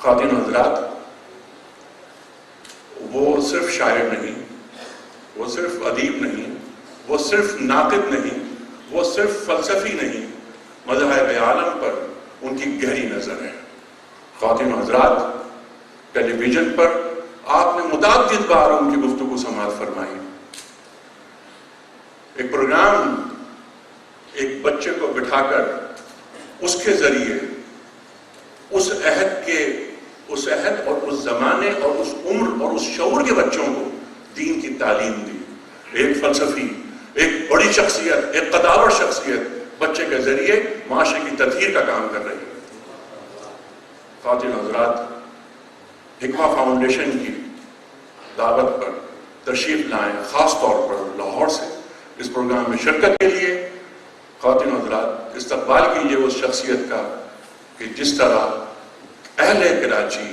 خواتین حضرات، وہ صرف شاعر نہیں، وہ صرف ادیب نہیں، وہ صرف ناقد نہیں، وہ صرف فلسفی نہیں، مذاہب عالم پر ان کی گہری نظر ہے۔ خواتین حضرات، ٹیلی ویژن پر آپ نے متعدد بار ان کی گفتگو سماعت فرمائی۔ ایک پروگرام ایک بچے کو بٹھا کر اس کے ذریعے اس عہد اور اس زمانے اور اس عمر اور اس شعور کے بچوں کو دین کی تعلیم دی۔ ایک فلسفی، ایک بڑی شخصیت، ایک قداور شخصیت بچے کے ذریعے معاشرے کی تطہیر کا کام کر رہی ہے۔ خواتین حضرات، حکمہ فاؤنڈیشن کی دعوت پر تشریف لائیں، خاص طور پر لاہور سے اس پروگرام میں شرکت کے لیے۔ خواتین حضرات، استقبال کیجیے اس شخصیت کا کہ جس طرح اہل کراچی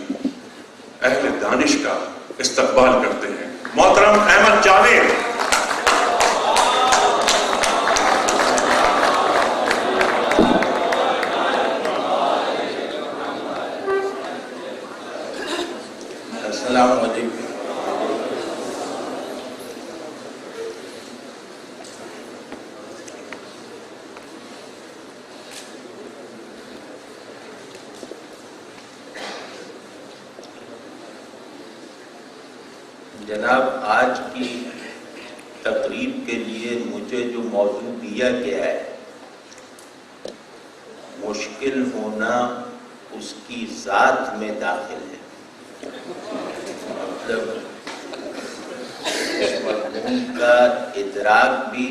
اہل دانش کا استقبال کرتے ہیں۔ محترم احمد جاوید۔ السلام علیکم۔ جناب، آج کی تقریب کے لیے مجھے جو موضوع دیا گیا ہے، مشکل ہونا اس کی ذات میں داخل ہے۔ مطلب اس مضمون کا ادراک بھی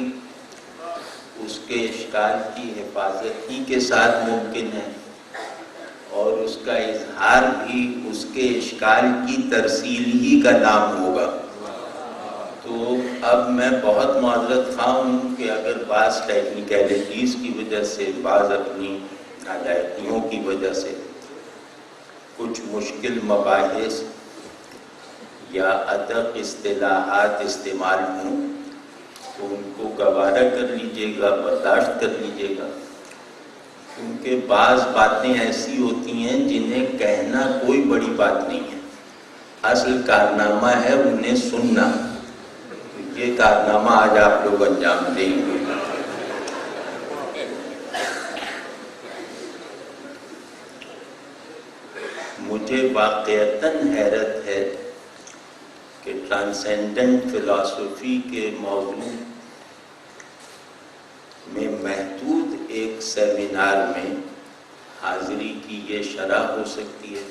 اس کے اشکال کی حفاظت ہی کے ساتھ ممکن ہے، اور اس کا اظہار بھی اس کے اشکال کی ترسیل ہی کا نام ہوگا۔ تو اب میں بہت معذرت خواہ ہوں کہ اگر بعض ٹیکنیکلٹیز کی وجہ سے، بعض اپنی نالائقیوں کی وجہ سے کچھ مشکل مباحث یا ادق اصطلاحات استعمال ہوں تو ان کو گوارا کر لیجیے گا، برداشت کر لیجیے گا، کیونکہ بعض باتیں ایسی ہوتی ہیں جنہیں کہنا کوئی بڑی بات نہیں ہے، اصل کارنامہ ہے انہیں سننا۔ یہ کارنامہ آج آپ لوگ انجام دیں گے۔ مجھے واقعتاً حیرت ہے کہ ٹرانسینڈنٹ فلاسفی کے موضوع میں محدود ایک سیمینار میں حاضری کی یہ شرح ہو سکتی ہے،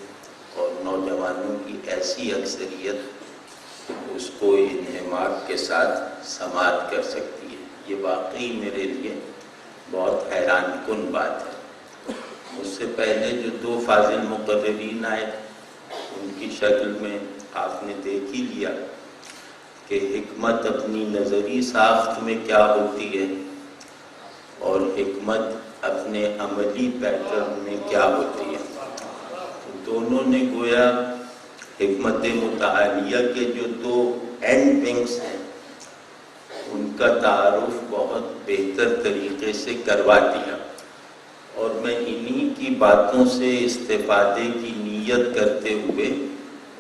اور نوجوانوں کی ایسی اکثریت اس کو انہماک کے ساتھ سماعت کر سکتی ہے۔ یہ واقعی میرے لیے بہت حیران کن بات ہے۔ مجھ سے پہلے جو دو فاضل مقررین آئے، ان کی شکل میں آپ نے دیکھ ہی لیا کہ حکمت اپنی نظری ساخت میں کیا ہوتی ہے اور حکمت اپنے عملی پیٹرن میں کیا ہوتی ہے۔ دونوں نے گویا حکمت متعالیہ کے جو دو اینڈ ونگز ہیں ان کا تعارف بہت بہتر طریقے سے کروا دیا، اور میں انہی کی باتوں سے استفادے کی نیت کرتے ہوئے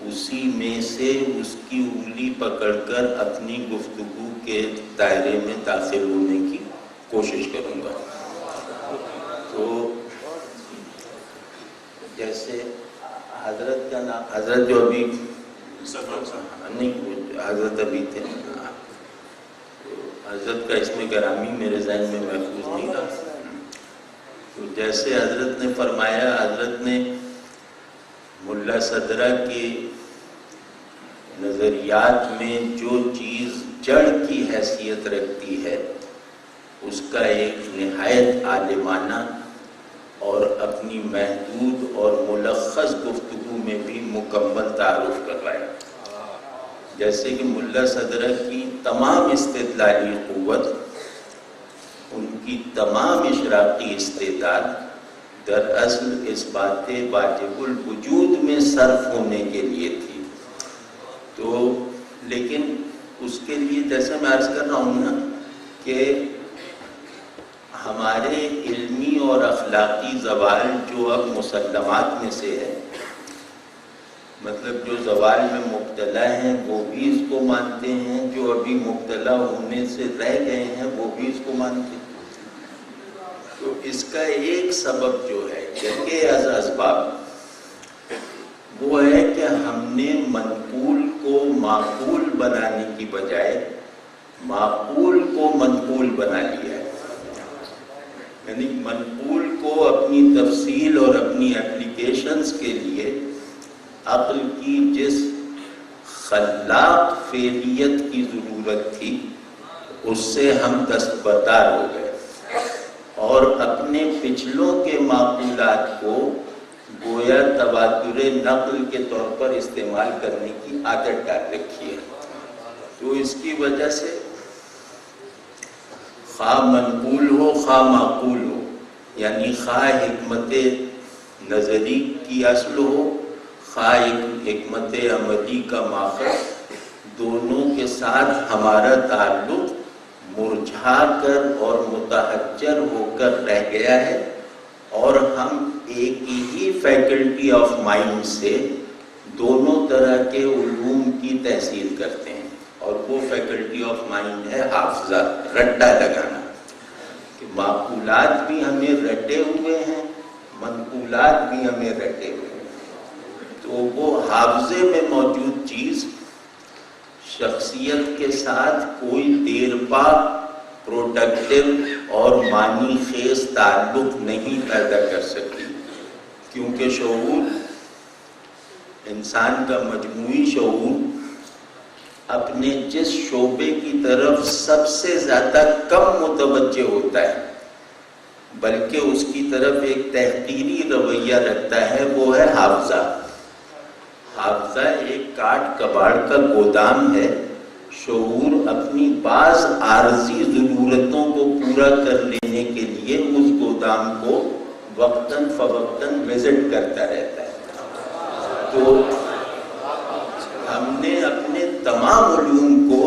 اسی میں سے اس کی انگلی پکڑ کر اپنی گفتگو کے دائرے میں داخل ہونے کی کوشش کروں گا۔ تو جیسے حضرت کا نام، حضرت جو ابھی نہیں، حضرت ابھی تھے، حضرت کا اسم گرامی میرے ذہن میں محفوظ نہیں رہا۔ تو جیسے حضرت نے فرمایا، حضرت نے ملا صدرہ کے نظریات میں جو چیز جڑ کی حیثیت رکھتی ہے اس کا ایک نہایت عالمانہ اور اپنی محدود اور ملخص گفتگو میں بھی مکمل تعارف کروایا۔ جیسے کہ ملا صدرہ کی تمام استدلالی قوت، ان کی تمام اشراقی استعداد دراصل اس بات واجب الوجود میں صرف ہونے کے لیے تھی۔ تو لیکن اس کے لیے جیسا میں عرض کر رہا ہوں نا کہ ہمارے علمی اور اخلاقی زوال جو اب مسلمات میں سے ہے، مطلب جو زوال میں مبتلا ہیں وہ بھی اس کو مانتے ہیں، جو ابھی مبتلا ہونے سے رہ گئے ہیں وہ بھی اس کو مانتے ہیں۔ تو اس کا ایک سبب جو ہے کہ از اسباب وہ ہے کہ ہم نے منقول کو معقول بنانے کی بجائے معقول کو منقول بنا لیا ہے، یعنی منقول کو اپنی تفصیل اور اپنی اپلیکیشنز کے لیے عقل کی جس خلاق فعلیت کی ضرورت تھی اس سے ہم دستبردار ہو گئے اور اپنے پچھلوں کے معقولات کو گویا تواتر نقل کے طور پر استعمال کرنے کی عادت ڈال رکھی ہے۔ تو اس کی وجہ سے خواہ منقول ہو خواہ معقول ہو، یعنی خواہ حکمت نظری کی اصل ہو خواہ حکمت عملی کا ماخذ، دونوں کے ساتھ ہمارا تعلق مرجھا کر اور متحجر ہو کر رہ گیا ہے، اور ہم ایک ہی فیکلٹی آف مائنڈ سے دونوں طرح کے علوم کی تحصیل کرتے ہیں، اور وہ فیکلٹی آف مائنڈ ہے حافظہ، رٹا لگانا، کہ معقولات بھی ہمیں رٹے ہوئے ہیں، منقولات بھی ہمیں رٹے ہوئے ہیں۔ تو وہ حافظے میں موجود چیز شخصیت کے ساتھ کوئی دیر پا پروڈکٹیو اور معنی خیز تعلق نہیں پیدا کر سکتی، کیونکہ شعور، انسان کا مجموعی شعور اپنے جس شعبے کی طرف سب سے زیادہ کم متوجہ ہوتا ہے بلکہ اس کی طرف ایک تحقیری رویہ رکھتا ہے، وہ ہے حافظہ۔ حافظہ ایک کاٹ کباڑ کا گودام ہے۔ شعور اپنی بعض عارضی ضرورتوں کو پورا کر لینے کے لیے اس گودام کو وقتاً فوقتاً وزٹ کرتا رہتا ہے۔ تو ہم نے اپنے تمام علوم کو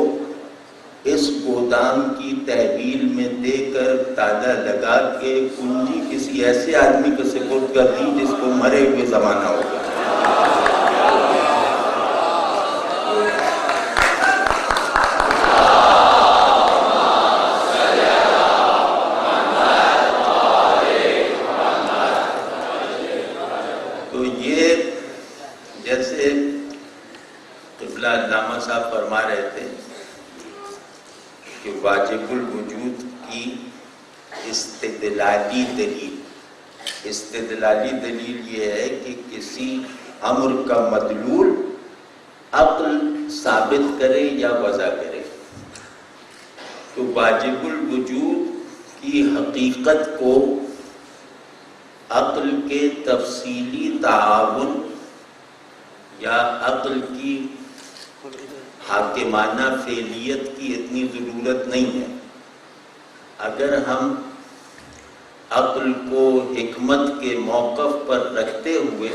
اس گودام کی تحویل میں دے کر تالا لگا کے کنجی کسی ایسے آدمی کو سپرد کر دی جس کو مرے ہوئے زمانہ ہوگا۔ تو یہ جیسے قبلہ علامہ صاحب فرما رہے تھے کہ واجب الوجود کی استدلالی دلیل یہ ہے کہ کسی امر کا مدلول عقل ثابت کرے یا وضع کرے۔ تو واجب الوجود کی حقیقت کو عقل کے تفصیلی تعاون یا عقل کی حاکمانہ فعلیت کی اتنی ضرورت نہیں ہے۔ اگر ہم عقل کو حکمت کے موقف پر رکھتے ہوئے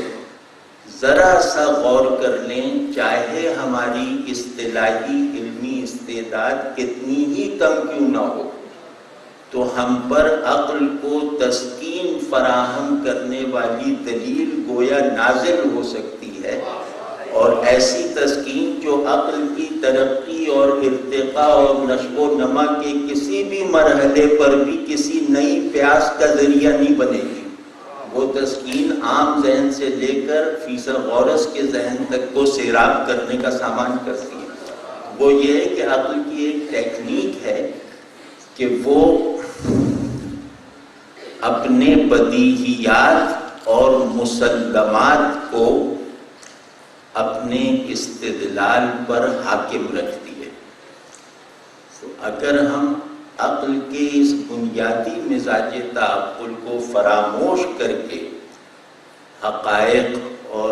ذرا سا غور کر لیں، چاہے ہماری اصطلاحی علمی استعداد کتنی ہی کم کیوں نہ ہو، تو ہم پر عقل کو تسکین فراہم کرنے والی دلیل گویا نازل ہو سکتی ہے، اور ایسی تسکین جو عقل کی ترقی اور ارتقاء اور نشو و نما کے کسی بھی مرحلے پر بھی کسی نئی پیاس کا ذریعہ نہیں بنے گی۔ وہ تسکین عام ذہن سے لے کر فیثاغورس کے ذہن تک کو سیراب کرنے کا سامان کرتی ہے۔ وہ یہ ہے کہ عقل کی ایک ٹیکنیک ہے کہ وہ اپنے بدیہیات اور مسلمات کو اپنے استدلال پر حاکم رکھتی ہے۔ تو اگر ہم عقل کے اس بنیادی مزاج تعقل کو فراموش کر کے حقائق اور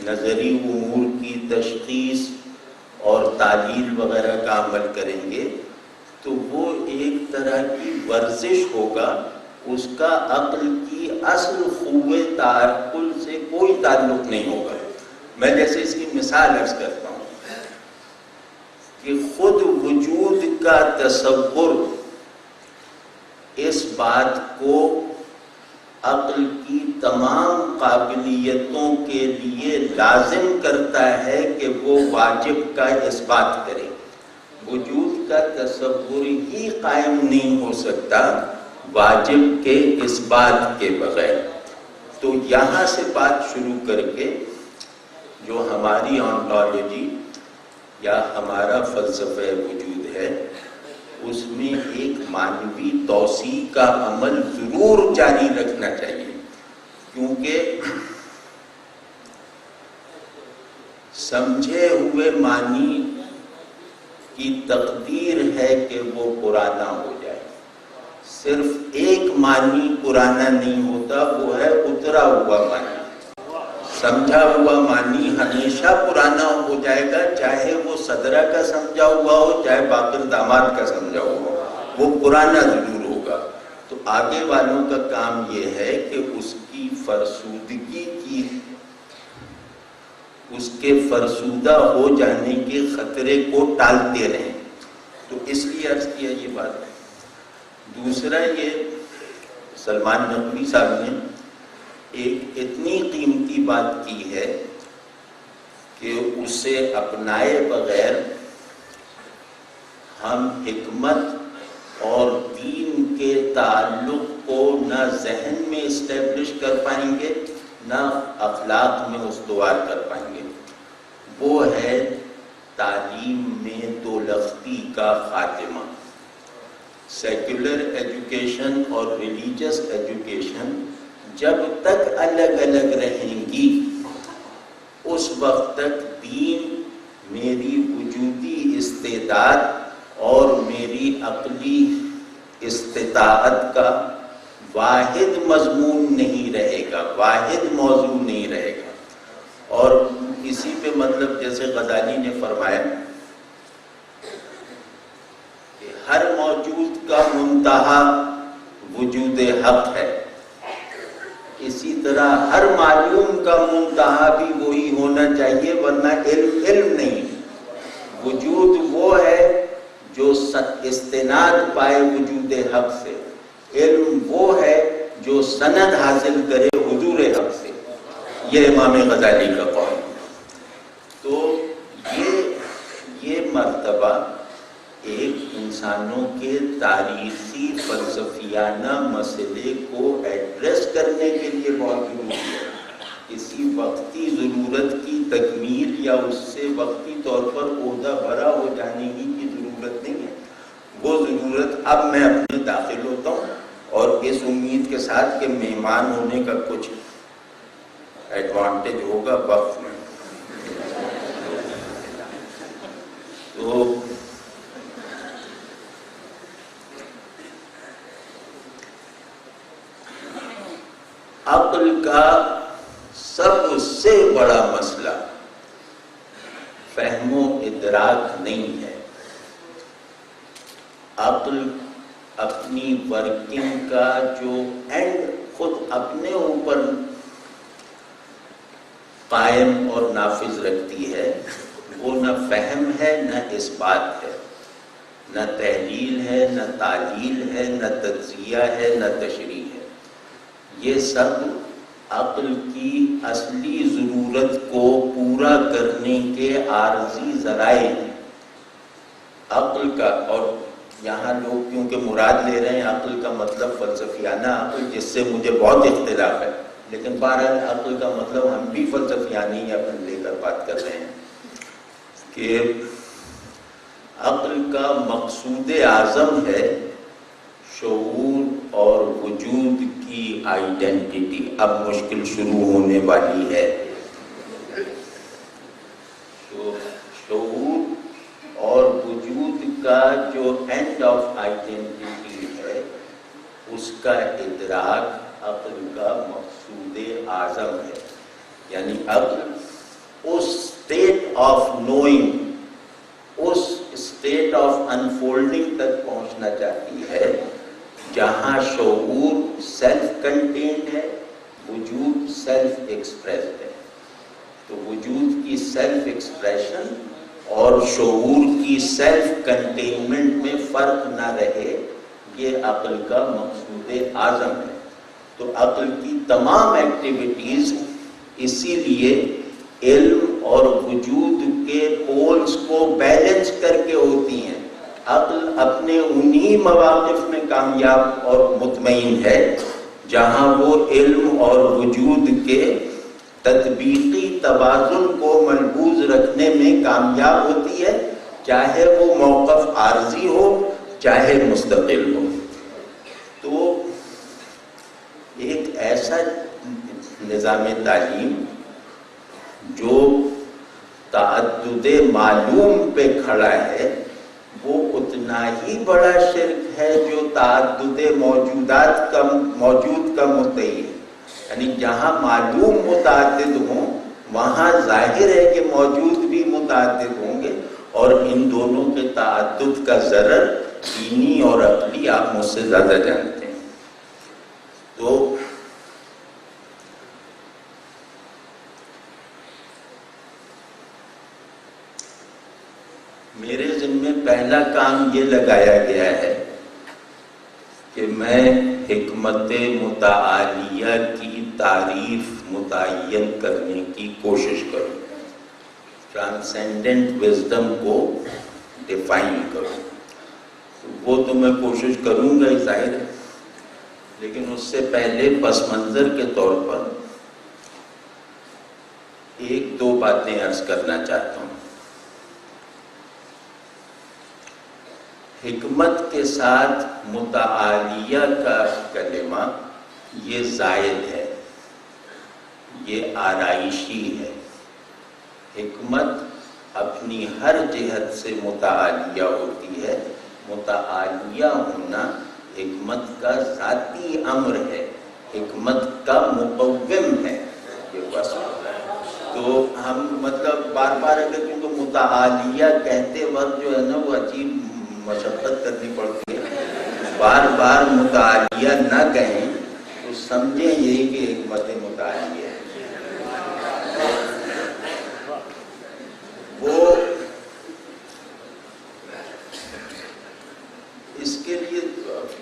نظری امور کی تشخیص اور تعلیل وغیرہ کا عمل کریں گے تو وہ ایک طرح کی ورزش ہوگا، اس کا عقل کی اصل قوے تعقل سے کوئی تعلق نہیں ہوگا۔ میں جیسے اس کی مثال عرض کرتا ہوں کہ خود وجود کا تصور اس بات کو عقل کی تمام قابلیتوں کے لیے لازم کرتا ہے کہ وہ واجب کا اثبات کرے. وجود کا تصور ہی قائم نہیں ہو سکتا واجب کے اثبات کے بغیر. تو یہاں سے بات شروع کر کے جو ہماری آنٹولوجی یا ہمارا فلسفہ وجود ہے اس میں ایک معنوی توسیع کا عمل ضرور جاری رکھنا چاہیے، کیونکہ سمجھے ہوئے معنی کی تقدیر ہے کہ وہ پرانا ہو جائے. صرف ایک معنی پرانا نہیں ہوتا، وہ ہے اترا ہوا معنی. سمجھا ہوا معنی ہمیشہ پرانا ہو جائے گا، چاہے وہ صدرہ کا سمجھا ہوا ہو چاہے باقر داماد کا سمجھا ہوا ہو، وہ پرانا ضرور ہوگا. تو آگے والوں کا کام یہ ہے کہ اس کی فرسودگی کی، اس کے فرسودہ ہو جانے کے خطرے کو ٹالتے رہیں. تو اس لیے عرض کیا یہ بات ہے. دوسرا یہ سلمان نقوی صاحب نے ایک اتنی قیمتی بات کی ہے کہ اسے اپنائے بغیر ہم حکمت اور دین کے تعلق کو نہ ذہن میں اسٹیبلش کر پائیں گے نہ اخلاق میں استوار کر پائیں گے. وہ ہے تعلیم میں دو لفظی کا خاتمہ. سیکولر ایجوکیشن اور ریلیجس ایجوکیشن جب تک الگ الگ رہیں گی اس وقت تک دین میری وجودی استعداد اور میری عقلی استطاعت کا واحد مضمون نہیں رہے گا، واحد موضوع نہیں رہے گا. اور اسی پہ مطلب جیسے غزالی نے فرمایا کہ ہر موجود کا منتہا وجود حق ہے، اسی طرح ہر معلوم کا منتہا بھی وہی ہونا چاہیے، ورنہ علم نہیں. وجود وہ ہے جو استناد پائے وجود حق سے، علم وہ ہے جو سند حاصل کرے حضور حق سے. یہ امام غزالی کا قول. تو یہ مرتبہ ایک انسانوں کے تاریخی فلسفیانہ مسئلے کو ایڈریس کرنے کے لیے بہت ضروری ہے. کسی وقتی ضرورت کی تکمیل یا اس سے وقتی طور پر عہدہ بھرا ہو جانے کی ضرورت نہیں ہے. وہ ضرورت اب میں اپنے داخل ہوتا ہوں اور اس امید کے ساتھ کہ مہمان ہونے کا کچھ ایڈوانٹیج ہوگا وقت میں. تو عقل کا سب سے بڑا مسئلہ فہم و ادراک نہیں ہے. عقل اپنی ورکنگ کا جو اینڈ خود اپنے اوپر قائم اور نافذ رکھتی ہے وہ نہ فہم ہے نہ اثبات ہے، نہ تحلیل ہے نہ تعلیل ہے نہ تجزیہ ہے نہ تشریح ہے. یہ سب عقل کی اصلی ضرورت کو پورا کرنے کے عارضی ذرائع ہیں. عقل کا، اور یہاں لوگ کیونکہ مراد لے رہے ہیں عقل کا مطلب فلسفیانہ عقل، جس سے مجھے بہت اختلاف ہے، لیکن بہرحال عقل کا مطلب ہم بھی فلسفیانی اپن لے کر بات کر رہے ہیں کہ عقل کا مقصود اعظم ہے شعور اور وجود کی آئیڈینٹی. اب مشکل شروع ہونے والی ہے. شعور اور وجود کا جو اینڈ آف آئیڈینٹی ہے اس کا ادراک عقل کا مقصود اعظم ہے. یعنی عقل اس اسٹیٹ آف نوئنگ، اس اسٹیٹ آف انفولڈنگ تک پہنچنا چاہتی ہے جہاں شعور سیلف کنٹینڈ ہے، وجود سیلف ایکسپریسڈ ہے. تو وجود کی سیلف ایکسپریشن اور شعور کی سیلف کنٹینمنٹ میں فرق نہ رہے، یہ عقل کا مقصود اعظم ہے. تو عقل کی تمام ایکٹیویٹیز اسی لیے علم اور وجود کے پولز کو بیلنس کر کے ہوتی ہیں. عقل اپنے انہی مواقف میں کامیاب اور مطمئن ہے جہاں وہ علم اور وجود کے تطبیقی توازن کو ملحوظ رکھنے میں کامیاب ہوتی ہے، چاہے وہ موقف عارضی ہو چاہے مستقل ہو. تو ایک ایسا نظام تعلیم جو تعدد معلوم پہ کھڑا ہے وہ اتنا ہی بڑا شرک ہے جو تعدد موجود کا مدعی ہے. یعنی جہاں معلوم متعدد ہوں وہاں ظاہر ہے کہ موجود بھی متعدد ہوں گے، اور ان دونوں کے تعدد کا ضرر دینی اور عقلی آپ مجھ سے زیادہ جانتے ہیں. تو میرے ذمہ پہلا کام یہ لگایا گیا ہے کہ میں حکمت متعالیہ کی تعریف متعین کرنے کی کوشش کروں، ٹرانسینڈنٹ وزڈم کو ڈیفائن کروں. وہ تو میں کوشش کروں گا ہی ظاہر ہے، لیکن اس سے پہلے پس منظر کے طور پر ایک دو باتیں عرض کرنا چاہتا ہوں. حکمت کے ساتھ متعالیہ کا کلمہ یہ زائد ہے، یہ آرائشی ہے. حکمت اپنی ہر جہت سے متعالیہ ہوتی ہے. متعالیہ ہونا حکمت کا ذاتی امر ہے، حکمت کا مقوم ہے. یہ بس تو ہم مطلب بار بار اگر کیونکہ متعالیہ کہتے وقت جو ہے نا وہ عجیب مشقت کرنی پڑتی ہے، بار بار متعالیہ نہ کہیں تو سمجھیں یہی کہ حکمت متعالیہ ہے. وہ اس کے لیے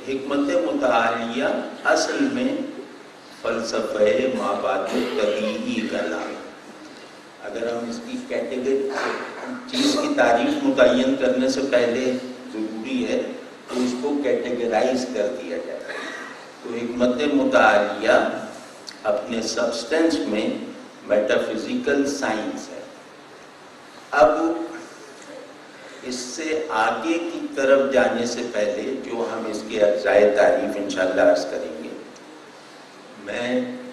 حکمت متعالیہ اصل میں فلسفہ مابعد طبیعی کا نام. اگر ہم اس کی کیٹیگری چیز کی تعریف متعین کرنے سے پہلے ضروری ہے تو اس کو کیٹیگرائز کر دیا جائے. تو حکمت متعالیہ اپنے سبسٹنس میں میٹافزیکل سائنس ہے. اب اس سے آگے کی طرف جانے سے پہلے جو ہم اس کے اجزائے تعریف انشاءاللہ عرض کریں گے، میں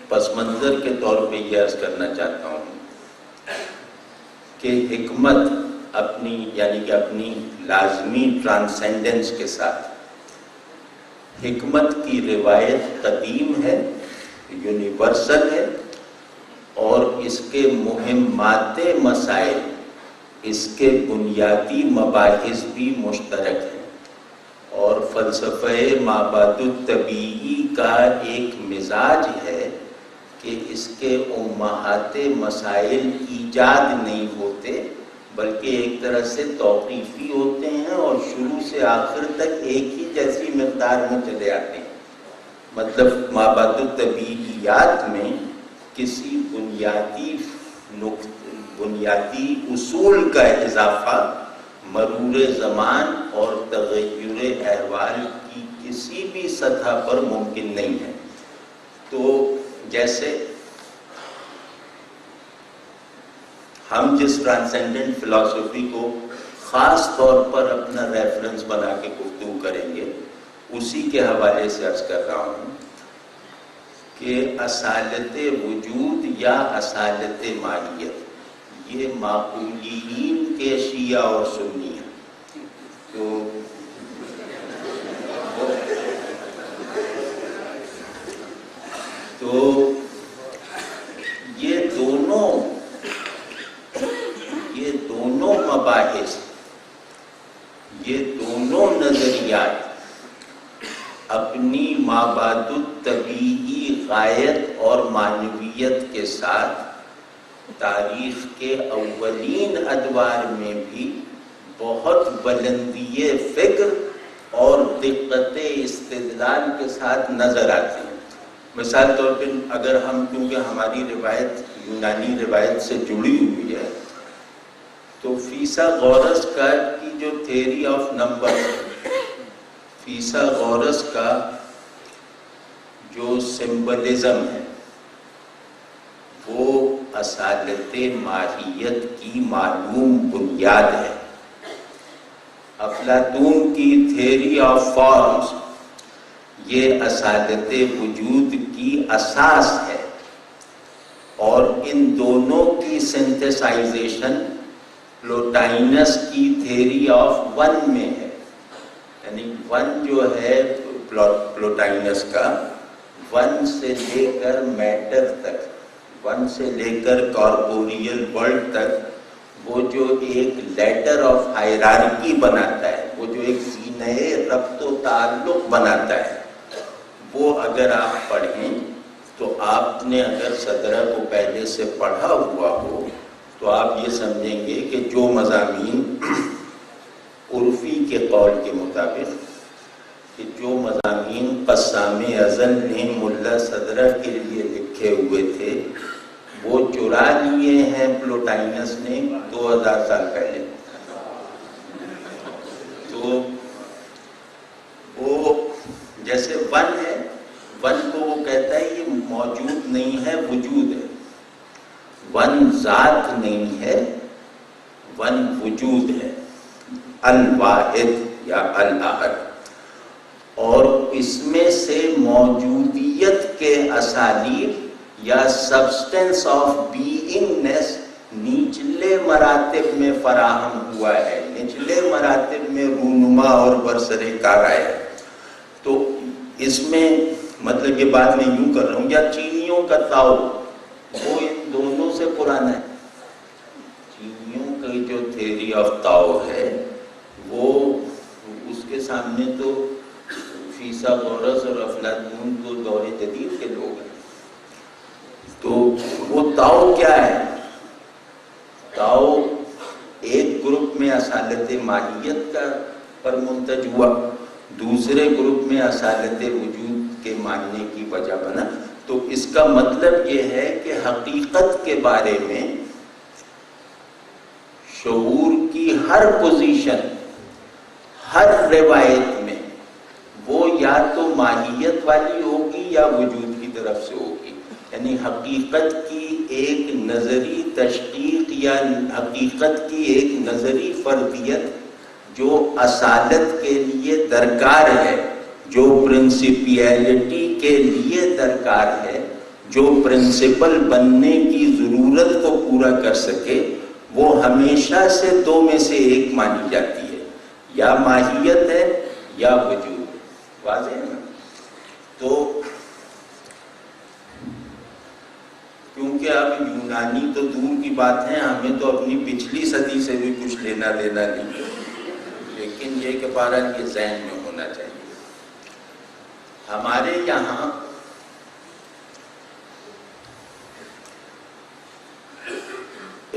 پس منظر کے طور پہ یہ عرض کرنا چاہتا ہوں کہ حکمت اپنی یعنی کہ اپنی لازمی ٹرانسینڈنس کے ساتھ حکمت کی روایت قدیم ہے، یونیورسل ہے، اور اس کے مہمات مسائل، اس کے بنیادی مباحث بھی مشترک ہیں. اور فلسفہ مابعد الطبیعی کا ایک مزاج ہے کہ اس کے امہات مسائل ایجاد نہیں ہوتے بلکہ ایک طرح سے توقیفی ہوتے ہیں اور شروع سے آخر تک ایک ہی جیسی مقدار میں چلے آتے ہیں. مطلب مابعد الطبیعیات میں کسی بنیادی اصول کا اضافہ مرور زمان اور تغیر احوال کی کسی بھی سطح پر ممکن نہیں ہے. تو جیسے ہم جس ٹرانسینڈنٹ فلسفی کو خاص طور پر اپنا ریفرنس بنا کے گفتگو کریں گے اسی کے حوالے سے عرض کر رہا ہوں کہ اصالت وجود یا اصالت ماہیت یہ معقولین کے شیعہ اور سنی ہیں. تو یہ دونوں مباحث، یہ دونوں نظریات اپنی مابعد الطبیعی غایت اور معنویت کے ساتھ تاریخ کے اولین ادوار میں بھی بہت بلندی فکر اور دقت استدلال کے ساتھ نظر آتے ہیں. مثال طور پہ اگر ہم، کیونکہ ہماری روایت یونانی روایت سے جڑی ہوئی ہے، تو فیثاغورس کا کی جو تھیوری آف نمبر، فیثاغورس کا جو سمبلزم ہے وہ اصالت ماہیت کی معلوم بنیاد ہے۔ افلاطون کی تھیوری آف فارمز یہ اصالت وجود کی اساس ہے، اور ان دونوں کی سنتھسائزیشن پلوٹائنس کی تھیوری آف ون میں ہے۔ یعنی ون جو ہے پلوٹائنس کا، ون سے لے کر میٹر تک، ون سے لے کر کارپوریل ورلڈ تک، وہ جو ایک لیڈر آف ہائرارکی بناتا ہے، وہ جو ایک زینہ ربط و تعلق بناتا ہے، وہ اگر آپ پڑھیں تو آپ نے اگر صدرہ کو پہلے سے پڑھا ہوا ہو تو آپ یہ سمجھیں گے کہ جو مضامین عرفی کے قول کے مطابق، کہ جو مضامین قسام ازل نے ملا صدرہ کے لیے لکھے ہوئے تھے وہ چرا لیے ہیں پلوٹائنس نے 2000 سال پہلے۔ تو وہ جیسے ون ہے، ون کو وہ کہتا ہے یہ موجود نہیں ہے، وجود ہے۔ ون ذات نہیں ہے، ون وجود ہے، الواحد یا الاحد، اور اس میں سے موجودیت کے اسالیب یا سبسٹنس آف بینگنس نچلے مراتب میں فراہم ہوا ہے، نچلے مراتب میں رونما اور برسر کار آیا ہے۔ تو اس میں مطلب یہ بات میں یوں کر رہا ہوں، یا چینیوں کا تاؤ وہ ان دونوں سے پرانا ہے۔ چینیوں کی جو تھیوری آف تاؤ ہے وہ اس کے سامنے تو فیثاغورس اور افلاطون تو دور جدید کے لوگ ہیں۔ تو وہ تاؤ کیا ہے؟ تاؤ ایک گروپ میں اصالت ماہیت کا پر منتج ہوا، دوسرے گروپ میں اصالت وجود کے ماننے کی وجہ بنا۔ تو اس کا مطلب یہ ہے کہ حقیقت کے بارے میں شعور کی ہر پوزیشن، ہر روایت میں وہ یا تو ماہیت والی ہوگی یا وجود کی طرف سے ہوگی۔ یعنی حقیقت کی ایک نظری تشقیق یا حقیقت کی ایک نظری فردیت جو اصالت کے لیے درکار ہے، جو پرنسپیلٹی کے لیے درکار ہے، جو پرنسپل بننے کی ضرورت کو پورا کر سکے، وہ ہمیشہ سے دو میں سے ایک مانی جاتی ہے، یا ماہیت ہے یا وجود ہے۔ واضح ہے نا؟ تو کیونکہ اب یونانی تو دور کی بات ہے، ہمیں تو اپنی پچھلی صدی سے بھی کچھ لینا دینا نہیں، لیکن یہ کہ بہرحال یہ ذہن میں ہونا چاہیے۔ ہمارے یہاں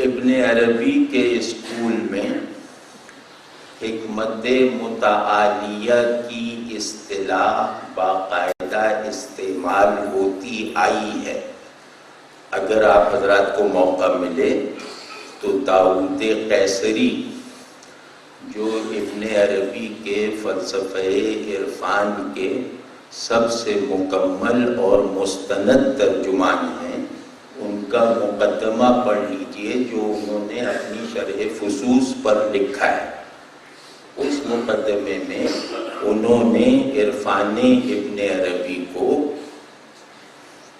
ابن عربی کے اسکول میں حکمت متعالیہ کی اصطلاح باقاعدہ استعمال ہوتی آئی ہے۔ اگر آپ حضرات کو موقع ملے تو داؤد قیصری جو ابن عربی کے فلسفہ عرفان کے سب سے مکمل اور مستند ترجمان ہیں، ان کا مقدمہ پڑھ لیجئے جو انہوں نے اپنی شرح فصوص پر لکھا ہے۔ اس مقدمے میں انہوں نے عرفان ابن عربی کو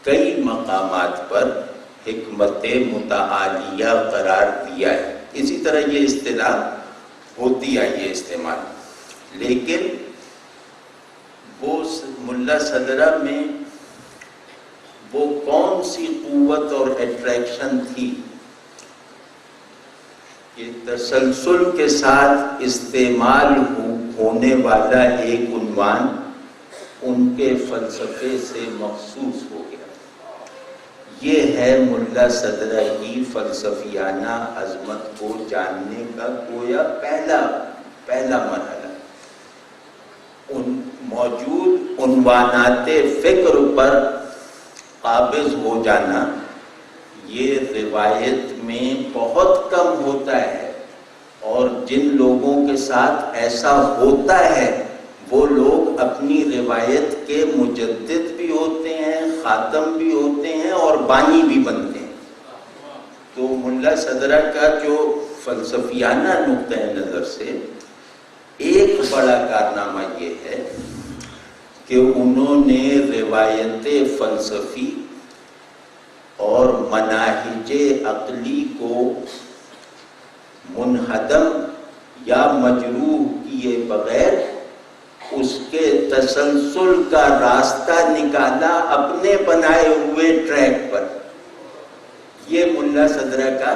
کئی مقامات پر حکمت متعالیہ قرار دیا ہے۔ اسی طرح یہ اصطلاح ہوتی آئی ہے استعمال، لیکن وہ ملا صدرہ میں وہ کون سی قوت اور اٹریکشن تھی کہ تسلسل کے ساتھ استعمال ہونے والا ایک عنوان ان کے فلسفے سے مخصوص ہو گیا۔ یہ ہے ملا صدرہ کی فلسفیانہ عظمت کو جاننے کا گویا پہلا مرحلہ۔ ان موجود عنوانات فکر پر قابض ہو جانا یہ روایت میں بہت کم ہوتا ہے، اور جن لوگوں کے ساتھ ایسا ہوتا ہے وہ لوگ اپنی روایت کے مجدد بھی ہوتے ہیں، خاتم بھی ہوتے ہیں اور بانی بھی بنتے ہیں۔ تو ملا صدرہ کا جو فلسفیانہ نقطہ نظر سے ایک بڑا کارنامہ یہ ہے کہ انہوں نے روایت فلسفی اور مناہج عقلی کو منہدم یا مجروح کیے بغیر اس کے تسلسل کا راستہ نکالا اپنے بنائے ہوئے ٹریک پر۔ یہ ملا صدرہ کا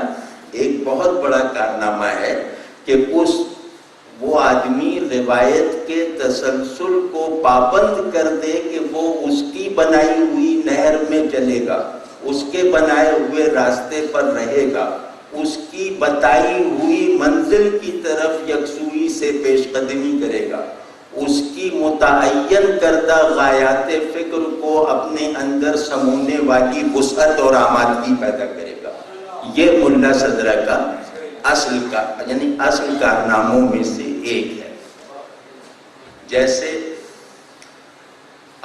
ایک بہت بڑا کارنامہ ہے کہ وہ آدمی روایت کے تسلسل کو پابند کر دے کہ وہ اس کی بنائی ہوئی نہر میں چلے گا، اس کے بنائے ہوئے راستے پر رہے گا، اس کی بتائی ہوئی منزل کی طرف یکسوئی سے پیش قدمی کرے گا، اس کی متعین کردہ غایات فکر کو اپنے اندر سمونے والی وسعت اور آمادگی پیدا کرے گا۔ یہ ملا صدرہ کا اصل کارناموں میں سے ایک ہے۔ جیسے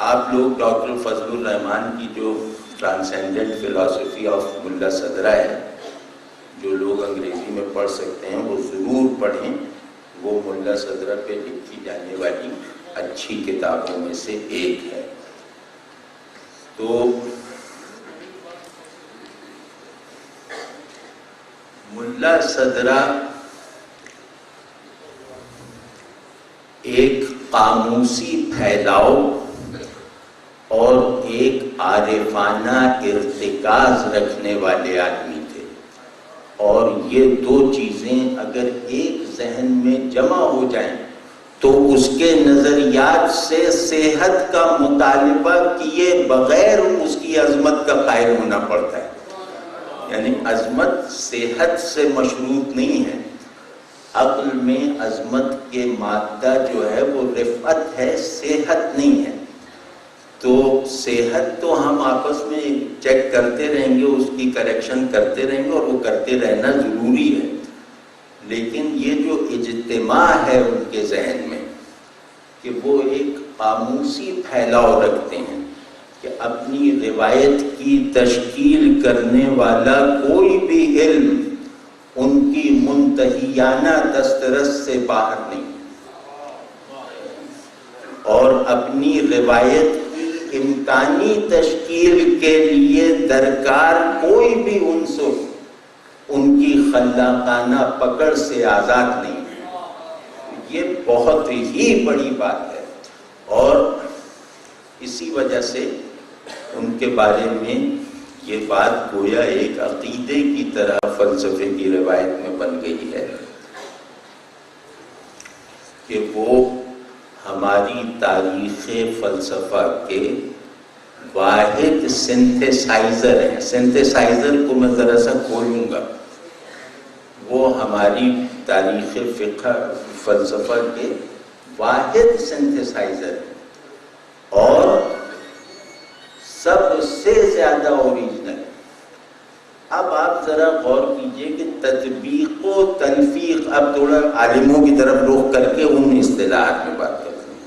آپ لوگ ڈاکٹر فضل الرحمان کی جو ٹرانسینڈنٹ فلاسفی آف ملا صدرہ ہے، جو لوگ انگریزی میں پڑھ سکتے ہیں وہ ضرور پڑھیں، وہ ملا صدرہ پہ لکھی جانے والی اچھی کتابوں میں سے ایک ہے۔ تو ملا صدرہ ایک قاموسی پھیلاؤ اور ایک عارفانہ ارتکاز رکھنے والے آدمی تھے، اور یہ دو چیزیں اگر ایک ذہن میں جمع ہو جائیں تو اس کے نظریات سے صحت کا مطالبہ کیے بغیر اس کی عظمت کا قائل ہونا پڑتا ہے۔ یعنی عظمت صحت سے مشروط نہیں ہے، عقل میں عظمت کے مادہ جو ہے وہ رفعت ہے، صحت نہیں ہے۔ تو صحت تو ہم آپس میں چیک کرتے رہیں گے، اس کی کریکشن کرتے رہیں گے، اور وہ کرتے رہنا ضروری ہے، لیکن یہ جو اجتماع ہے ان کے ذہن میں کہ وہ ایک قاموسی پھیلاؤ رکھتے ہیں کہ اپنی روایت کی تشکیل کرنے والا کوئی بھی علم ان کی منتہیانہ دسترس سے باہر نہیں، اور اپنی روایت کی امکانی تشکیل کے لیے درکار کوئی بھی عنصر ان کی خلاقانہ پکڑ سے آزاد نہیں ہے۔ یہ بہت ہی بڑی بات ہے، اور اسی وجہ سے ان کے بارے میں یہ بات گویا ایک عقیدے کی طرح فلسفے کی روایت میں بن گئی ہے کہ وہ ہماری تاریخ فلسفہ کے واحد سنتھیسائزر ہیں۔ سنتھیسائزر کو میں ذرا سا کھولوں گا، وہ ہماری تاریخ فلسفہ کے واحد سنتھیسائزر ہیں اور سب سے زیادہ اوریجنل۔ اب آپ ذرا غور کیجئے کہ تطبیق و تنفیق، اب تھوڑا عالموں کی طرف رخ کر کے ان اصطلاحات میں بات کرتے ہیں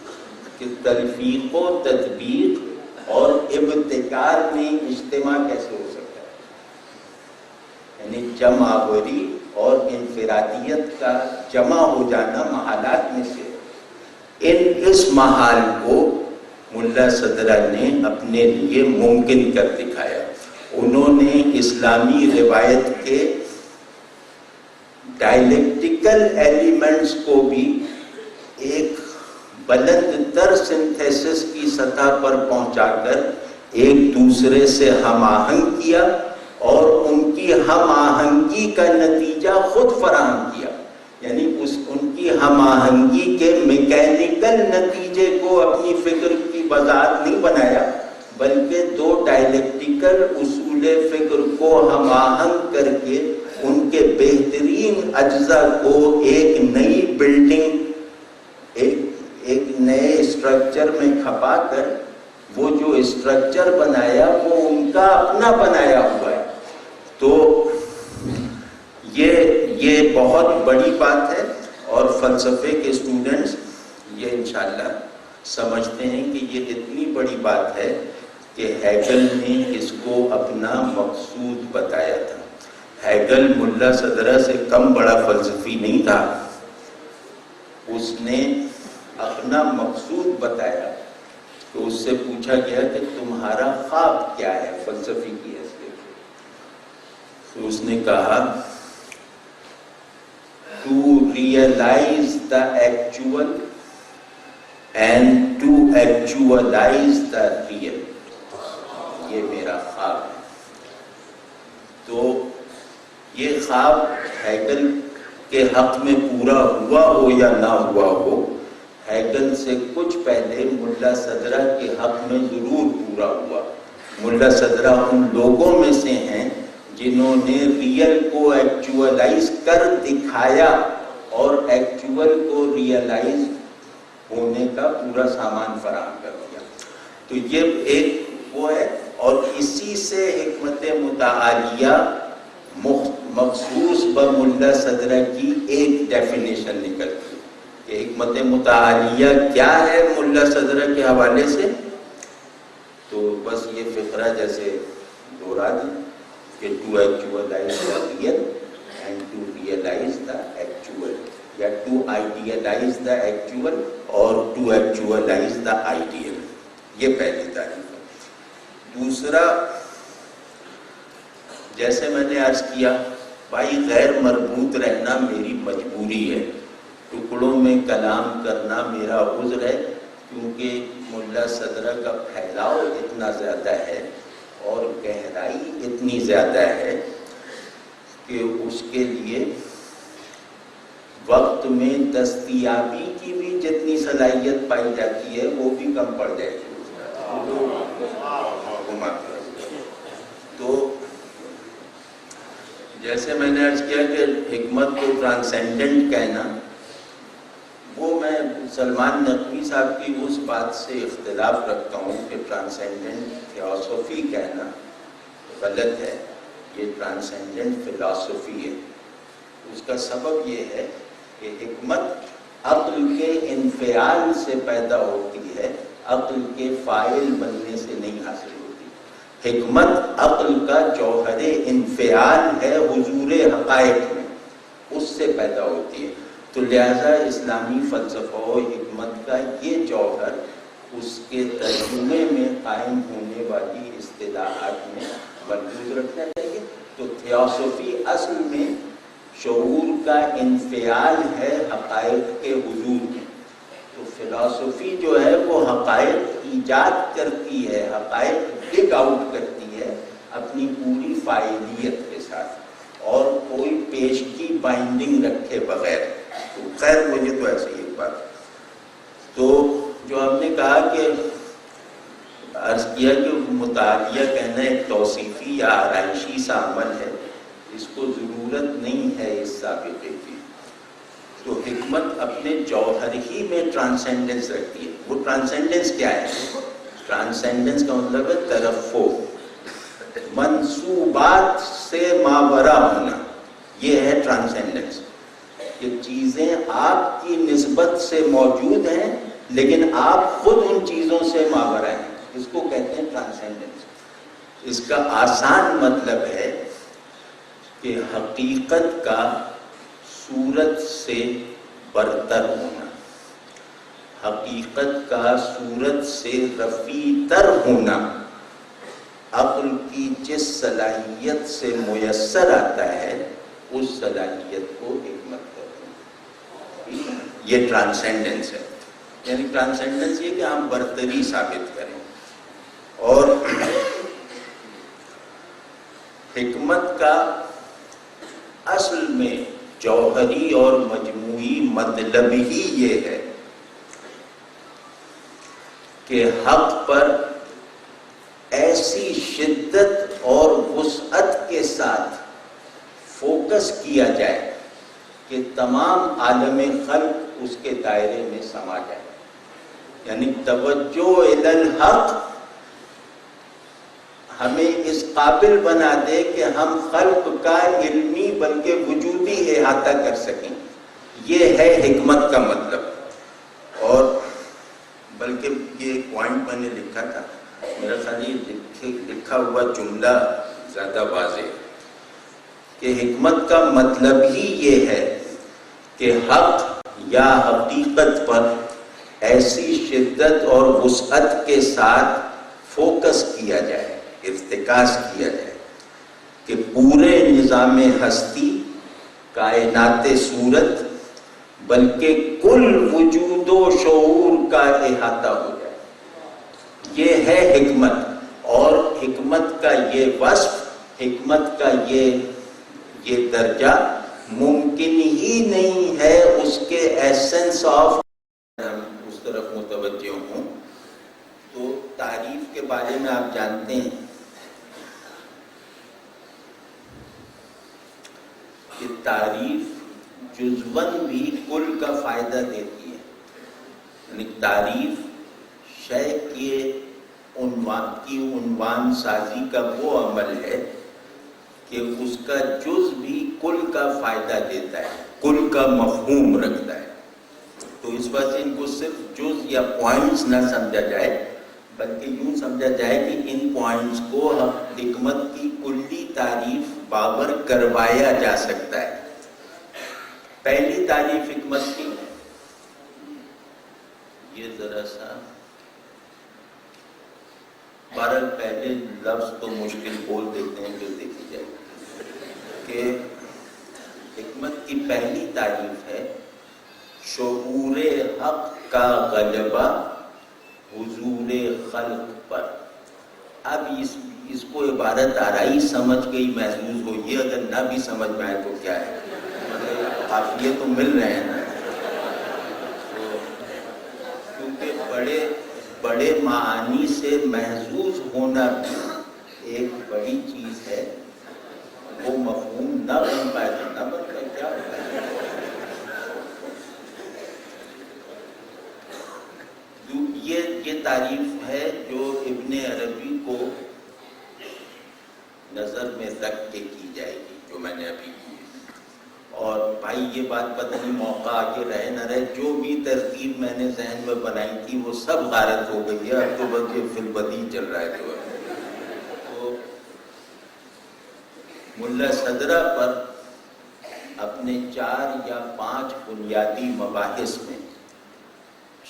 کہ تلفیق و تطبیق اور ابتکار میں اجتماع کیسے ہو سکتا ہے، یعنی جمع آوری اور انفرادیت کا جمع ہو جانا محالات میں سے۔ اس محال کو ملا صدرہ نے اپنے لیے ممکن کر دکھایا۔ انہوں نے اسلامی روایت کے ڈائلیکٹیکل ایلیمنٹس کو بھی ایک بلند تر سنتھیسس کی سطح پر پہنچا کر ایک دوسرے سے ہم آہنگ کیا، اور ان کی ہم آہنگی کا نتیجہ خود فراہم کیا، یعنی ان کی ہم آہنگی کے میکینیکل نتیجے کو اپنی فکر کی وضاحت نہیں بنایا، بلکہ دو ڈائلیکٹیکل اصول فکر کو ہم آہنگ کر کے ان کے بہترین اجزاء کو ایک نئی بلڈنگ، ایک نئے اسٹرکچر میں کھپا کر وہ جو اسٹرکچر بنایا وہ ان کا اپنا بنایا ہوا ہے. تو یہ بہت بڑی بات ہے، اور فلسفے کے اسٹوڈنٹس یہ انشاءاللہ سمجھتے ہیں کہ یہ اتنی بڑی بات ہے کہ ہیگل نے اس کو اپنا مقصود بتایا تھا. ہیگل ملا صدرہ سے کم بڑا فلسفی نہیں تھا. اس نے اپنا مقصود بتایا. تو اس سے پوچھا گیا کہ تمہارا خواب کیا ہے فلسفی کی حیثیت سے. تو اس نے کہا to realize the actual and to actualize the real. یہ میرا خواب ہے. تو یہ خواب ہیگل کے حق میں پورا ہوا ہو یا نہ ہوا ہو، ہیگل سے کچھ پہلے ملا صدرہ کے حق میں ضرور پورا ہوا. ملا صدرہ ان لوگوں میں سے ہیں جنہوں نے ریئل کو ایکچوئلائز کر دکھایا اور ایکچوئل کو ریئلائز ہونے کا پورا سامان فراہم کر دیا. تو یہ ایک وہ ہے، اور اسی سے حکمت متعالیہ مخصوص بملا صدرہ کی ایک ڈیفینیشن نکلتی ہے کہ حکمت متعالیہ کیا ہے ملا صدرہ کے حوالے سے. تو بس یہ فقرہ جیسے دوہرا دیں کہ to actualise the real and to realise the actual, یا ٹو آئیڈیلائز دا ایکچوئل اور ٹو ایکچوئلائز دا آئیڈیل. یہ پہلی تعریف ہے. دوسرا، جیسے میں نے عرض کیا بھائی غیر مربوط رہنا میری مجبوری ہے، ٹکڑوں میں کلام کرنا میرا عذر ہے، کیونکہ ملا صدرہ کا پھیلاؤ اتنا زیادہ ہے اور گہرائی اتنی زیادہ ہے کہ اس کے لیے وقت میں دستیابی کی بھی جتنی صلاحیت پائی جاتی ہے وہ بھی کم پڑ جائے گی. تو جیسے میں نے عرض کیا کہ حکمت کو ٹرانسینڈنٹ کہنا، وہ میں سلمان نقوی صاحب کی اس بات سے اختلاف رکھتا ہوں کہ ٹرانسینڈنٹ تھیوسوفی کہنا غلط ہے. یہ ٹرانسینڈنٹ فلاسفی ہے. اس کا سبب یہ ہے کہ حکمت عقل کے انفعال سے پیدا ہوتی ہے، عقل کے فاعل بننے سے نہیں حاصل ہوتی. حکمت عقل کا جوہر انفعال ہے حضور حقائق میں، اس سے پیدا ہوتی ہے. تو لہذا اسلامی فلسفہ و حکمت کا یہ جوہر اس کے ترجمے میں قائم ہونے والی اصطلاحات میں ملحوظ رکھنا چاہیے. تو تھیوسوفی اصل میں شعور کا انفعال ہے حقائق کے حضور میں. تو فلسفی جو ہے وہ حقائق ایجاد کرتی ہے، حقائق ڈگ آؤٹ کرتی ہے اپنی پوری فاعلیت کے ساتھ اور کوئی پیشگی بائنڈنگ رکھے بغیر. تو خیر مجھے تو ایسی ایک بات. تو جو ہم نے کہا کہ عرض کیا کہ متعالیہ کہنا ایک توصیفی یا آرائشی سا عمل ہے، اس کو ضرورت نہیں ہے اس سابقے کی. تو حکمت اپنے جوہر ہی میں ٹرانسینڈنس رکھتی ہے. وہ ٹرانسینڈنس کیا ہے؟ ٹرانسینڈنس کا مطلب ہے ترفع، منصوبات سے ماورا ہونا. یہ ہے ٹرانسینڈنس. یہ چیزیں آپ کی نسبت سے موجود ہیں لیکن آپ خود ان چیزوں سے ماورا ہیں. اس کو کہتے ہیں ٹرانسینڈنس. اس کا آسان مطلب ہے کہ حقیقت کا صورت سے برتر ہونا، حقیقت کا صورت سے رفیع تر ہونا عقل کی جس صلاحیت سے میسر آتا ہے اس صلاحیت کو حکمت کرتے ہیں. یہ ٹرانسینڈنس ہے. یعنی ٹرانسینڈنس یہ کہ ہم برتری ثابت کریں. اور حکمت کا اصل میں جوہری اور مجموعی مطلب ہی یہ ہے کہ حق پر ایسی شدت اور وسعت کے ساتھ فوکس کیا جائے کہ تمام عالم خلق اس کے دائرے میں سما جائے. یعنی توجہ الی الحق ہمیں اس قابل بنا دے کہ ہم خلق کا علمی بلکہ وجودی احاطہ کر سکیں. یہ ہے حکمت کا مطلب. اور بلکہ یہ ایک پوائنٹ میں نے لکھا تھا، میرا خیال یہ لکھا ہوا جملہ زیادہ واضح ہے کہ حکمت کا مطلب ہی یہ ہے کہ حق یا حقیقت پر ایسی شدت اور وسعت کے ساتھ فوکس کیا جائے، ارتکاز کیا جائے کہ پورے نظام ہستی، کائنات صورت، بلکہ کل وجود و شعور کا احاطہ ہو جائے. یہ ہے حکمت. اور حکمت کا یہ وصف، حکمت کا یہ درجہ ممکن ہی نہیں ہے اس کے ایسنس آف. ہم اس طرف متوجہ ہوں تو تعریف کے بارے میں آپ جانتے ہیں کہ تعریف جزوًا بھی کل کا فائدہ دیتی ہے. یعنی تعریف شے کے عنوان سازی کا وہ عمل ہے کہ اس کا جز بھی کل کا فائدہ دیتا ہے، کل کا مفہوم رکھتا ہے. تو اس وجہ سے ان کو صرف جز یا پوائنٹس نہ سمجھا جائے، بلکہ یوں سمجھا جائے کہ ان پوائنٹس کو حکمت کی کلی تعریف باور کروایا جا سکتا ہے. پہلی تعریف حکمت کی، یہ ذرا سا بہرحال پہلے لفظ تو مشکل بول دیتے ہیں پھر دیکھی جائے کہ حکمت کی پہلی تعریف ہے شعور حق کا غلبہ حضور خلق پر. اب اس کو عبارت آرائی سمجھ گئی محسوس ہوئی، اگر نہ بھی سمجھ میں آئے تو کیا ہے، قافیے تو مل رہے ہیں نا. کیونکہ بڑے معانی سے محظوظ ہونا بھی ایک بڑی چیز ہے. وہ مفہوم نہ بن پائے تو نہ بن پائے، کیا ہوتا ہے. یہ تعریف ہے جو ابن عربی کو نظر میں رکھ کے کی جائے گی، جو میں نے ابھی کی. اور بھائی یہ بات پتہ نہیں موقع آگے رہے نہ رہے، جو بھی ترتیب میں نے ذہن میں بنائی تھی وہ سب غارت ہو گئی ہے. اب تو بس یہ فی البدیع چل رہا ہے جو ہے. تو ملا صدرہ پر اپنے 4 یا 5 بنیادی مباحث میں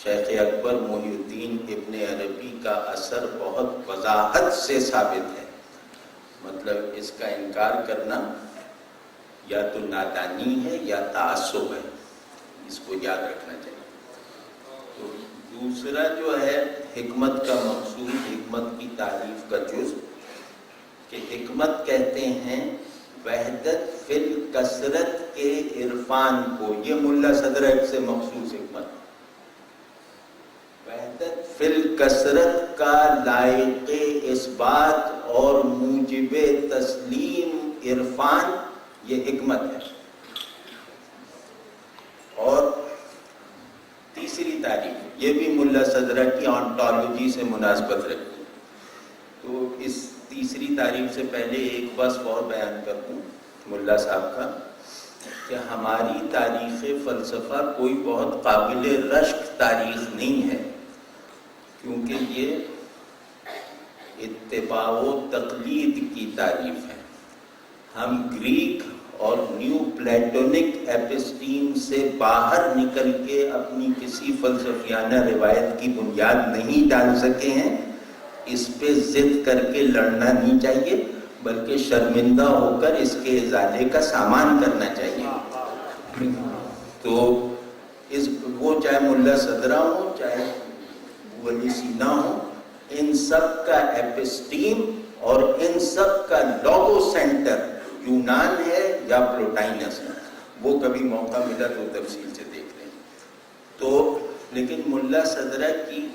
شیخ اکبر محی الدین ابن عربی کا اثر بہت وضاحت سے ثابت ہے. مطلب اس کا انکار کرنا یا تو نادانی ہے یا تعصب ہے، اس کو یاد رکھنا چاہیے. تو دوسرا جو ہے حکمت کا مقصود، حکمت کی تعریف کا جز، کہ حکمت کہتے ہیں وحدت فی الکثرت کے عرفان کو. یہ ملا صدرہ سے مخصوص حکمت، وحدت فی الکثرت کا لائق اثبات اور موجب تسلیم عرفان، یہ حکمت ہے. اور تیسری تعریف یہ بھی ملا صدرہ کی آنٹالوجی سے مناسبت رکھتی. تو اس تیسری تعریف سے پہلے ایک وصف اور بیان کر دوں ملا صاحب کا، کہ ہماری تاریخ فلسفہ کوئی بہت قابل رشک تاریخ نہیں ہے، کیونکہ یہ اتباع و تقلید کی تعریف ہے. ہم گریک اور نیو پلیٹونک ایپسٹیم سے باہر نکل کے اپنی کسی فلسفیانہ روایت کی بنیاد نہیں ڈال سکے ہیں. اس پہ ضد کر کے لڑنا نہیں چاہیے، بلکہ شرمندہ ہو کر اس کے ازالے کا سامان کرنا چاہیے. تو وہ چاہے ملا صدرہ ہو چاہے ولی سینا ہو، ان سب کا ایپسٹیم اور ان سب کا لوگو سینٹر یونان ہے یا پلوٹائنس ہے. وہ کبھی موقع ملا تو تفصیل سے دیکھ لیں. تو لیکن ملا صدرہ کی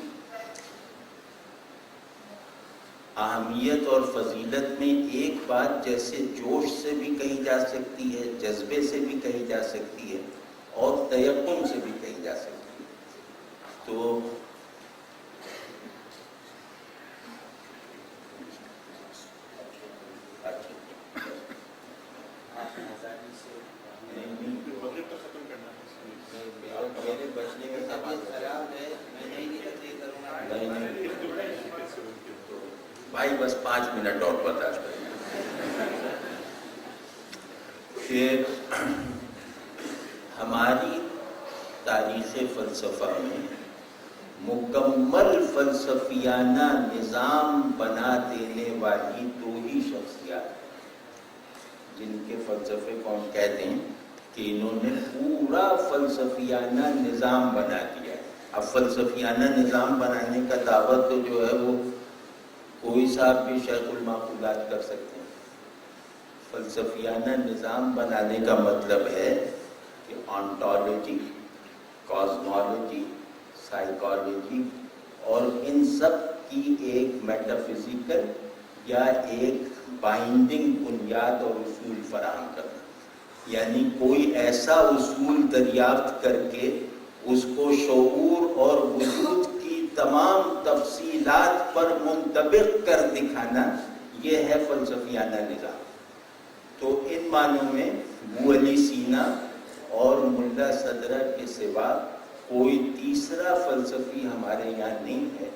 اہمیت اور فضیلت میں ایک بات جیسے جوش سے بھی کہی جا سکتی ہے، جذبے سے بھی کہی جا سکتی ہے، اور تیقن سے بھی کہی جا سکتی ہے. تو بھائی بس 5 منٹ اور برداشت کریں کہ ہماری تاریخ فلسفہ میں مکمل فلسفیانہ نظام بنا دینے والی 2 ہی شخصیات جن کے فلسفے کو ہم کہتے ہیں کہ انہوں نے پورا فلسفیانہ نظام بنا دیا ہے. اب فلسفیانہ نظام بنانے کا دعویٰ تو جو ہے وہ کوئی صاحب بھی شیخ المعقولات کر سکتے ہیں. فلسفیانہ نظام بنانے کا مطلب ہے کہ آنٹولوجی، کازمولوجی، سائیکالوجی اور ان سب کی ایک میٹافزیکل یا ایک بائنڈنگ بنیاد اور اصول فراہم کرنا. یعنی کوئی ایسا اصول دریافت کر کے اس کو شعور اور وجود کی تمام تفصیلات پر منطبق کر دکھانا، یہ ہے فلسفیانہ نظام. تو ان معنوں میں ابو علی سینا اور ملا صدرہ کے سوا کوئی تیسرا فلسفی ہمارے یہاں نہیں ہے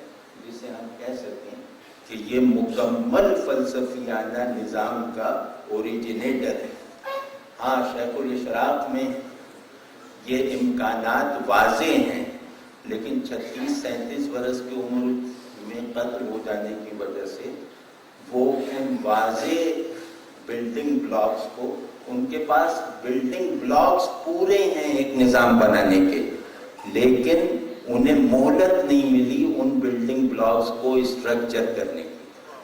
جسے ہم کہہ سکیں کہ یہ مکمل فلسفیانہ نظام کا اوریجنیٹر ہے. ہاں، شیخ الاشراق میں یہ امکانات واضح ہیں، لیکن 36-37 برس کی عمر میں قتل ہو جانے کی وجہ سے وہ ان واضح بلڈنگ بلاکس کو، ان کے پاس بلڈنگ بلاکس پورے ہیں ایک نظام بنانے کے، لیکن انہیں مہلت نہیں ملی ان بلڈنگ بلاکس کو اسٹرکچر کرنے کی.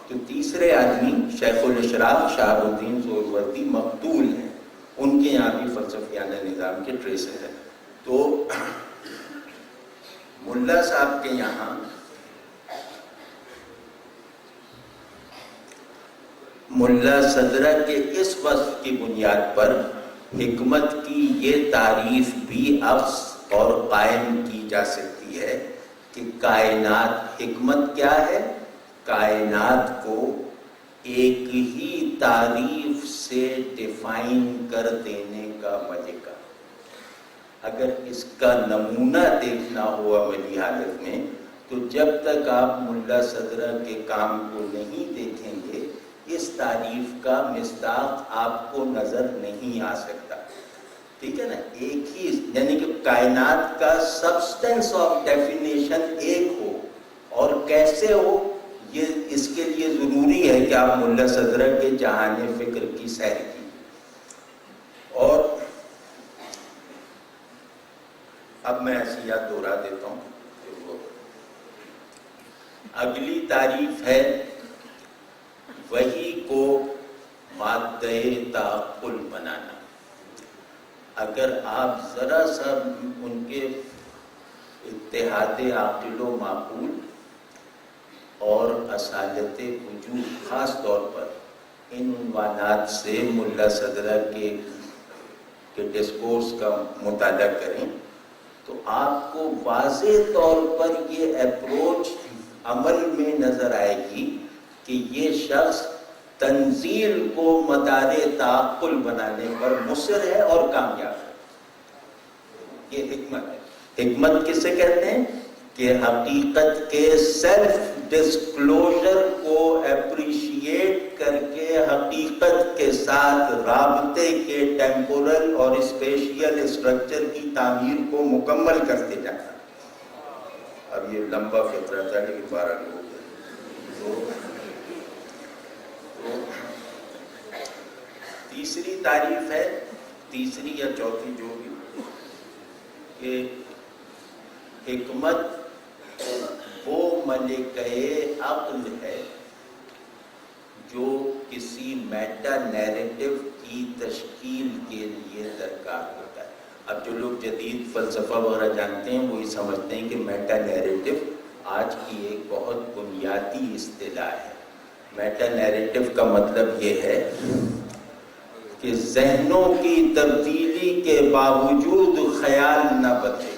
تو تیسرے آدمی شیخ الاشراق شہاب الدین سہروردی مقتول ہیں، ان کے یہاں بھی فلسفیانہ نظام کے ٹریسز ہیں. تو ملا صاحب کے یہاں ملا صدرہ کے اس وصف کی بنیاد پر حکمت کی یہ تعریف بھی افس اور قائم کی جا سکتی ہے کہ کائنات، حکمت کیا ہے؟ کائنات کو ایک ہی تعریف سے ڈیفائن کر دینے کا ملکہ. اگر اس کا نمونہ دیکھنا ہو عملی حالت میں تو جب تک آپ ملا صدرہ کے کام کو نہیں دیکھیں گے اس تعریف کا مصداق آپ کو نظر نہیں آ سکتا. ٹھیک ہے نا؟ ایک ہی، یعنی کہ کائنات کا سبسٹنس آف ڈیفینیشن ایک ہو، اور کیسے ہو یہ اس کے لیے ضروری ہے کہ آپ ملا صدرہ کے جہان فکر کی سیر کی. اور اب میں ایسی یاد دہرا دیتا ہوں کہ وہ اگلی تعریف ہے وحی کو مادہ تعقل بنانا. اگر آپ ذرا سا ان کے اتحاد عاقل و معقول اور اصالت وجود خاص طور پر ان عنوانات سے ملا صدرہ کے ڈسکورس کا مطالعہ کریں تو آپ کو واضح طور پر یہ اپروچ عمل میں نظر آئے گی کہ یہ شخص تنزیل کو مدار تعقل بنانے پر مصر ہے اور کامیاب ہے. یہ حکمت ہے. حکمت کسے کہتے ہیں؟ کہ حقیقت کے سیلف ڈسکلوجر کو اپریشیٹ کر کے حقیقت کے ساتھ رابطے کے ٹیمپورل اور اسپیشیل اسٹرکچر کی تعمیر کو مکمل کرتے جانا. اب یہ لمبا فقرہ تھا لیکن 12 لوگ. تو تیسری تعریف ہے، تیسری یا چوتھی جو بھی، کہ حکمت وہ ملکہ عقل ہے جو کسی میٹا نیریٹو کی تشکیل کے لیے درکار ہوتا ہے. اب جو لوگ جدید فلسفہ وغیرہ جانتے ہیں وہی سمجھتے ہیں کہ میٹا نیریٹو آج کی ایک بہت بنیادی اصطلاح ہے. میٹا نیریٹو کا مطلب یہ ہے کہ ذہنوں کی تبدیلی کے باوجود خیال نہ بدلے.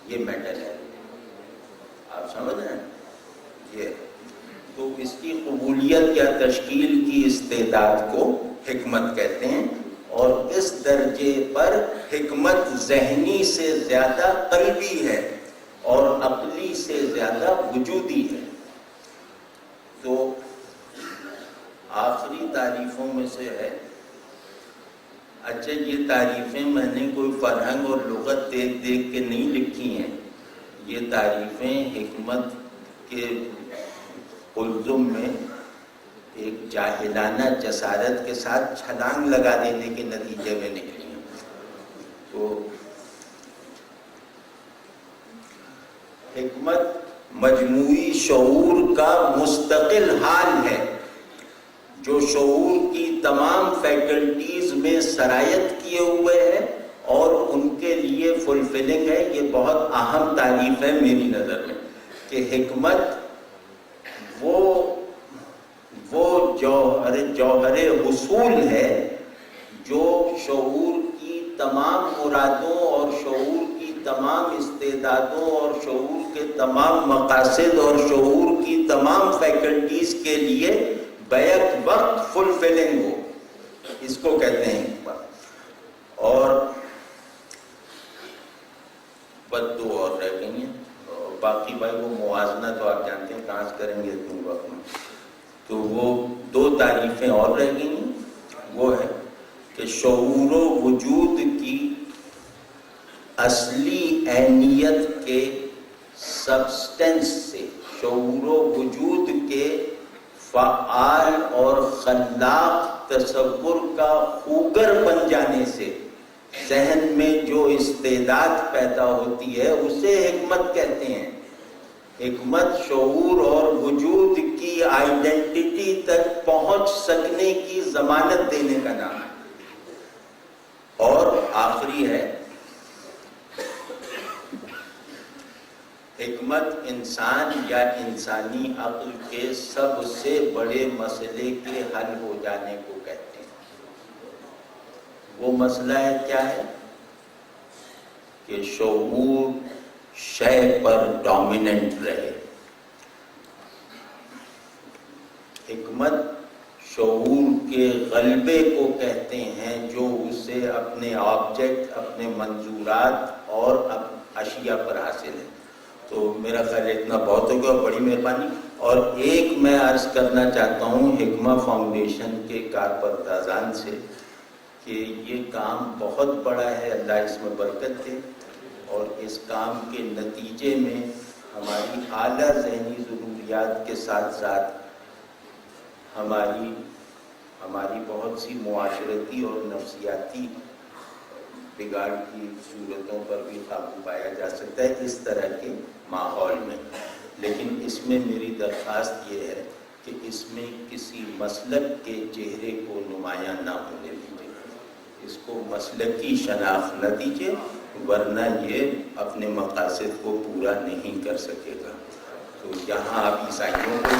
یہ میٹا نیریٹو آپ سمجھ رہے ہیں؟ یہ تو اس کی قبولیت یا تشکیل کی استعداد کو حکمت کہتے ہیں. اور اس درجے پر حکمت ذہنی سے زیادہ قلبی ہے اور عقلی سے زیادہ وجودی ہے. تو آخری تعریفوں میں سے ہے. اچھا یہ تعریفیں میں نے کوئی فرہنگ اور لغت دیکھ دیکھ کے نہیں لکھی ہیں، یہ تعریفیں حکمت کے قلزم میں ایک جاہلانہ جسارت کے ساتھ چھلانگ لگا دینے کے نتیجے میں نکلی ہیں. تو حکمت مجموعی شعور کا مستقل حال ہے جو شعور کی تمام فیکلٹیز میں سرایت کیے ہوئے ہے اور ان کے لیے فلفلنگ ہے. یہ بہت اہم تعریف ہے میری نظر میں کہ حکمت وہ جوہر حصول ہے جو شعور کی تمام مرادوں اور شعور کی تمام استعدادوں اور شعور کے تمام مقاصد اور شعور کی تمام فیکلٹیز کے لیے بیک وقت فلفلنگ ہو. اس کو کہتے ہیں حکمت. اور بس 2 اور رہ گئی ہیں، باقی بھائی وہ موازنہ تو آپ جانتے ہیں کہاں سے کریں گے اتنے وقت میں. تو وہ 2 تعریفیں اور رہ گئی ہیں. وہ ہے کہ شعور و وجود کی اصلی اہمیت کے سبسٹنس سے، شعور و وجود کے فعال اور خلاق تصور کا خوگر بن جانے سے ذہن میں جو استعداد پیدا ہوتی ہے اسے حکمت کہتے ہیں. حکمت شعور اور وجود کی آئیڈینٹی تک پہنچ سکنے کی ضمانت دینے کا نام ہے. اور آخری ہے حکمت انسان یا انسانی عقل کے سب سے بڑے مسئلے کے حل ہو جانے کو کہتے ہیں. وہ مسئلہ ہے کیا ہے کہ شعور شے پر ڈومیننٹ رہے. حکمت شعور کے غلبے کو کہتے ہیں جو اسے اپنے آبجیکٹ، اپنے منظورات اور اشیاء پر حاصل ہے. تو میرا خیال اتنا بہت ہو گیا، بڑی مہربانی. اور ایک میں عرض کرنا چاہتا ہوں حکمہ فاؤنڈیشن کے کارپردازان سے کہ یہ کام بہت بڑا ہے، اللہ اس میں برکت دے، اور اس کام کے نتیجے میں ہماری اعلیٰ ذہنی ضروریات کے ساتھ ساتھ ہماری بہت سی معاشرتی اور نفسیاتی بگاڑ کی صورتوں پر بھی قابو پایا جا سکتا ہے اس طرح کے ماحول میں. لیکن اس میں میری درخواست یہ ہے کہ اس میں کسی مسلک کے چہرے کو نمایاں نہ ہونے دیجیے، اس کو مسلکی شناخت نہ دیجیے، ورنہ یہ اپنے مقاصد کو پورا نہیں کر سکے گا. تو یہاں آپ عیسائیوں کو